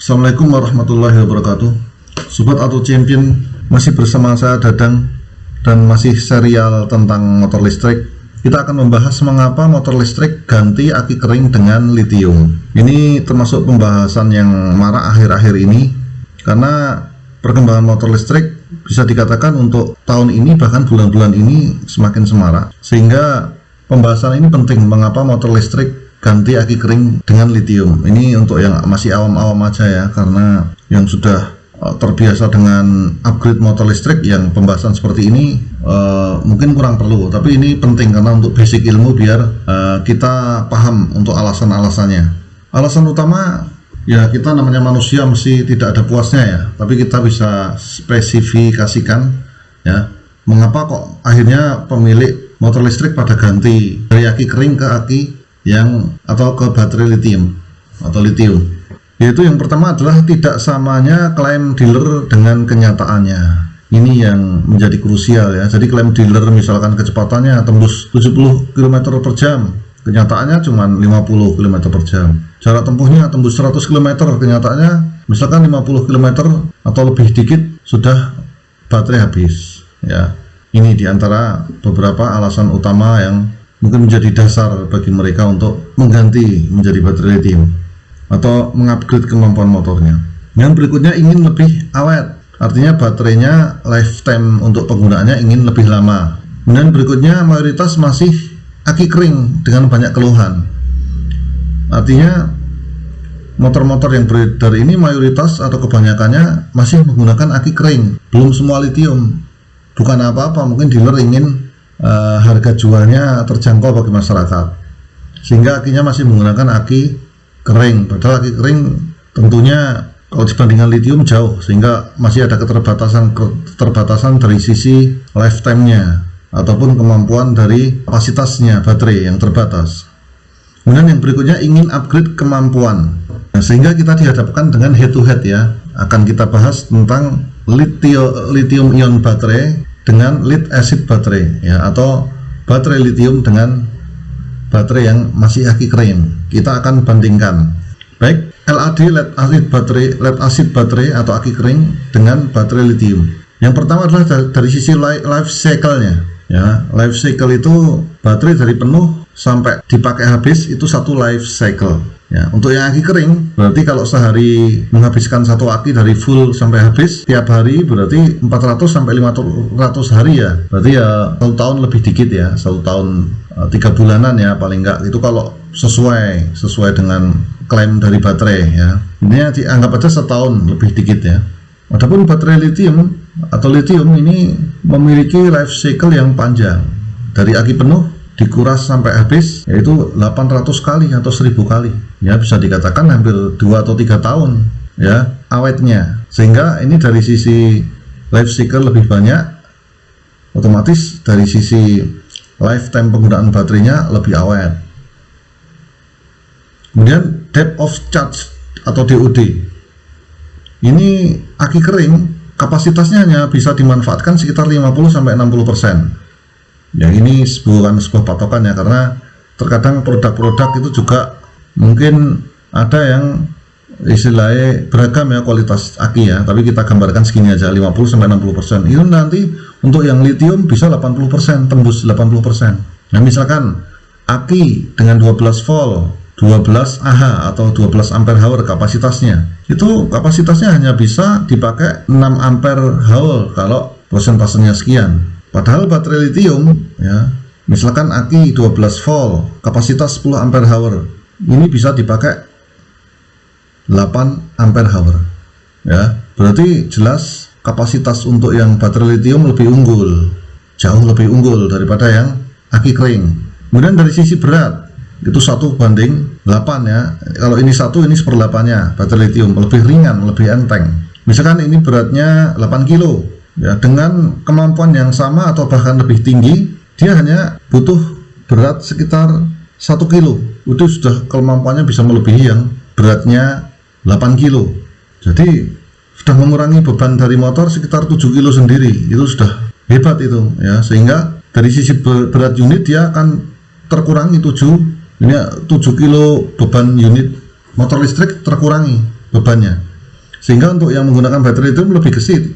Assalamualaikum warahmatullahi wabarakatuh. Sobat Auto Champion, masih bersama saya Dadang dan masih serial tentang motor listrik. Kita akan membahas mengapa motor listrik ganti aki kering dengan lithium. Ini termasuk pembahasan yang marak akhir-akhir ini karena perkembangan motor listrik bisa dikatakan untuk tahun ini bahkan bulan-bulan ini semakin semarak, sehingga pembahasan ini penting mengapa motor listrik ganti aki kering dengan lithium. Ini untuk yang masih awam-awam aja ya, karena yang sudah terbiasa dengan upgrade motor listrik yang pembahasan seperti ini mungkin kurang perlu, tapi ini penting karena untuk basic ilmu biar kita paham untuk alasan-alasannya. Alasan utama ya, kita namanya manusia mesti tidak ada puasnya ya, tapi kita bisa spesifikasikan ya mengapa kok akhirnya pemilik motor listrik pada ganti dari aki kering ke aki yang atau ke baterai lithium atau lithium. Yaitu yang pertama adalah tidak samanya klaim dealer dengan kenyataannya. Ini yang menjadi krusial ya. Jadi klaim dealer misalkan kecepatannya tembus 70 km per jam, kenyataannya cuma 50 km per jam. Jarak tempuhnya tembus 100 km, kenyataannya misalkan 50 km atau lebih dikit sudah baterai habis ya. Ini diantara beberapa alasan utama yang mungkin menjadi dasar bagi mereka untuk mengganti menjadi baterai lithium atau mengupgrade kemampuan motornya. Yang berikutnya ingin lebih awet, artinya baterainya lifetime untuk penggunaannya ingin lebih lama. Dan berikutnya mayoritas masih aki kering dengan banyak keluhan, artinya motor-motor yang beredar ini mayoritas atau kebanyakannya masih menggunakan aki kering, belum semua lithium. Bukan apa-apa, mungkin dealer ingin harga jualnya terjangkau bagi masyarakat, sehingga akinya masih menggunakan aki kering. Padahal aki kering tentunya kalau dibandingkan lithium jauh, sehingga masih ada keterbatasan dari sisi lifetime-nya ataupun kemampuan dari kapasitasnya baterai yang terbatas. Kemudian yang berikutnya ingin upgrade kemampuan. Nah, sehingga kita dihadapkan dengan head to head ya. Akan kita bahas tentang lithium ion baterai dengan lead acid baterai ya, atau baterai lithium dengan baterai yang masih aki kering. Kita akan bandingkan baik LAD lead acid baterai atau aki kering dengan baterai lithium. Yang pertama adalah dari sisi life cycle-nya ya. Life cycle itu baterai dari penuh sampai dipakai habis itu satu life cycle ya. Untuk yang aki kering berarti kalau sehari menghabiskan satu aki dari full sampai habis tiap hari berarti 400 sampai 500 hari ya. Berarti ya 1 tahun lebih dikit ya, 1 tahun 3 bulanan ya paling enggak. Itu kalau sesuai dengan klaim dari baterai ya. Ini dianggap aja 1 tahun lebih dikit ya. Adapun baterai lithium atau lithium ini memiliki life cycle yang panjang. Dari aki penuh dikuras sampai habis yaitu 800 kali atau 1000 kali ya, bisa dikatakan hampir 2 atau 3 tahun ya awetnya. Sehingga ini dari sisi life cycle lebih banyak, otomatis dari sisi lifetime penggunaan baterainya lebih awet. Kemudian depth of charge atau DOD, ini aki kering kapasitasnya hanya bisa dimanfaatkan sekitar 50-60%. Ya ini bukan sebuah patokan ya, karena terkadang produk-produk itu juga mungkin ada yang istilahnya beragam ya kualitas aki ya, tapi kita gambarkan segini aja 50-60%. Itu nanti untuk yang lithium bisa 80%, tembus 80%. Nah misalkan aki dengan 12 volt 12 Ah atau 12 ampere hour kapasitasnya, itu kapasitasnya hanya bisa dipakai 6 ampere hour kalau prosentasenya sekian. Padahal baterai lithium ya, misalkan aki 12 volt kapasitas 10 ampere hour, ini bisa dipakai 8 ampere hour ya. Berarti jelas kapasitas untuk yang baterai lithium lebih unggul, jauh lebih unggul daripada yang aki kering. Kemudian dari sisi berat itu 1:8 ya. Kalau ini 1, ini 1/8-nya baterai lithium, lebih ringan, lebih enteng. Misalkan ini beratnya 8 kilo ya, dengan kemampuan yang sama atau bahkan lebih tinggi, dia hanya butuh berat sekitar 1 kilo. Itu sudah kemampuannya bisa melebihi yang beratnya 8 kilo. Jadi sudah mengurangi beban dari motor sekitar 7 kilo sendiri. Itu sudah hebat itu ya. Sehingga dari sisi berat unit dia akan terkurangi 7 kilo beban unit motor listrik terkurangi bebannya. Sehingga untuk yang menggunakan baterai lithium lebih gesit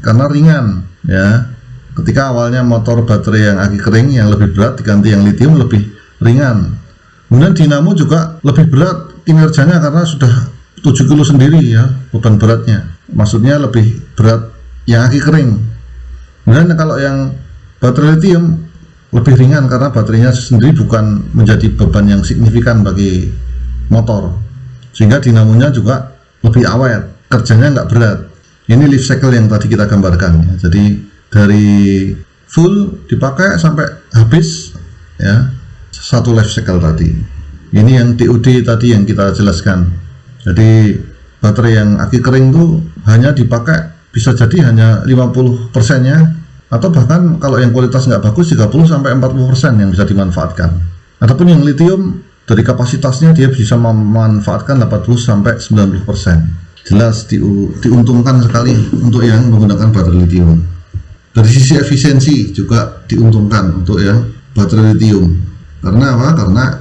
karena ringan ya. Ketika awalnya motor baterai yang aki kering yang lebih berat diganti yang lithium lebih ringan. Kemudian dinamo juga lebih berat kinerjanya karena sudah 7 kilo sendiri ya beban beratnya. Maksudnya lebih berat yang aki kering. Kemudian kalau yang baterai lithium lebih ringan karena baterainya sendiri bukan menjadi beban yang signifikan bagi motor. Sehingga dinamonya juga lebih awet, kerjanya nggak berat. Ini life cycle yang tadi kita gambarkan ya. Jadi dari full dipakai sampai habis ya, satu life cycle tadi. Ini yang DOD tadi yang kita jelaskan. Jadi baterai yang aki kering itu hanya dipakai bisa jadi hanya 50% nya, atau bahkan kalau yang kualitas nggak bagus 30-40% yang bisa dimanfaatkan. Adapun yang lithium dari kapasitasnya dia bisa memanfaatkan 80-90%. Jelas diuntungkan sekali untuk yang menggunakan baterai lithium. Dari sisi efisiensi juga diuntungkan untuk yang baterai lithium. Karena apa? Karena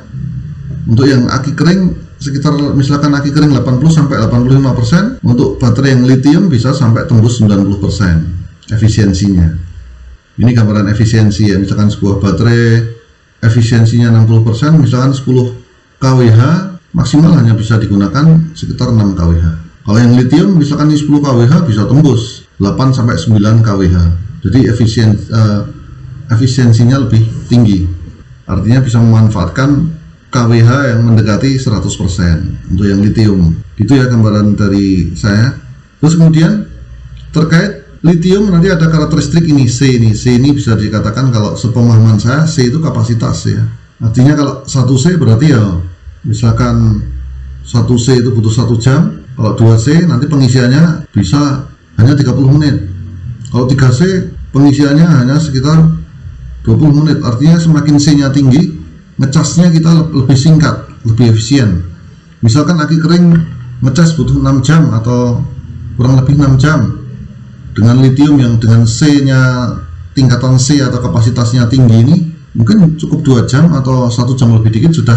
untuk yang aki kering sekitar misalkan aki kering 80-85%, untuk baterai yang lithium bisa sampai tembus 90% efisiensinya. Ini gambaran efisiensi ya. Misalkan sebuah baterai efisiensinya 60%, misalkan 10 kWh maksimal hanya bisa digunakan sekitar 6 kWh. Kalau yang lithium misalkan ini 10 kWh bisa tembus 8-9 kWh. Jadi efisiensinya lebih tinggi. Artinya bisa memanfaatkan kWh yang mendekati 100% untuk yang lithium. Itu ya gambaran dari saya. Terus kemudian terkait lithium nanti ada karakteristik ini C ini. C ini bisa dikatakan kalau sepemahaman saya C itu kapasitas ya. Artinya kalau 1C berarti ya misalkan 1C itu butuh 1 jam. Kalau 2C nanti pengisiannya bisa hanya 30 menit. Kalau 3C pengisiannya hanya sekitar 20 menit. Artinya semakin C-nya tinggi, ngecasnya kita lebih singkat, lebih efisien. Misalkan aki kering ngecas butuh 6 jam atau kurang lebih 6 jam. Dengan lithium yang dengan C-nya tingkatan C atau kapasitasnya tinggi ini mungkin cukup 2 jam atau 1 jam lebih dikit sudah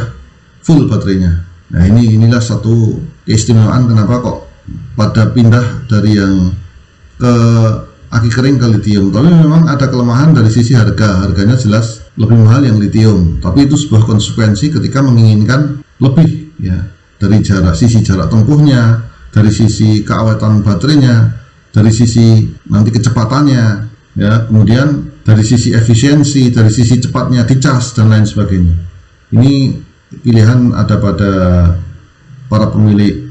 full baterainya. Nah inilah satu keistimewaan kenapa kok pada pindah dari yang ke aki kering ke lithium. Tapi memang ada kelemahan dari sisi harganya jelas lebih mahal yang lithium. Tapi itu sebuah konsekuensi ketika menginginkan lebih ya, dari sisi jarak tempuhnya, dari sisi keawetan baterainya, dari sisi nanti kecepatannya ya, kemudian dari sisi efisiensi, dari sisi cepatnya dicas dan lain sebagainya. Ini pilihan ada pada para pemilik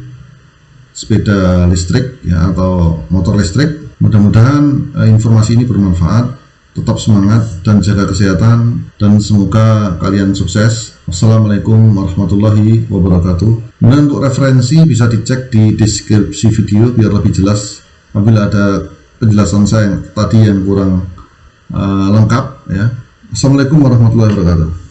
sepeda listrik ya, atau motor listrik. Mudah-mudahan informasi ini bermanfaat. Tetap semangat dan jaga kesehatan, dan semoga kalian sukses. Wassalamualaikum warahmatullahi wabarakatuh. Dan untuk referensi bisa dicek di deskripsi video biar lebih jelas apabila ada penjelasan saya tadi yang kurang lengkap ya. Assalamualaikum warahmatullahi wabarakatuh.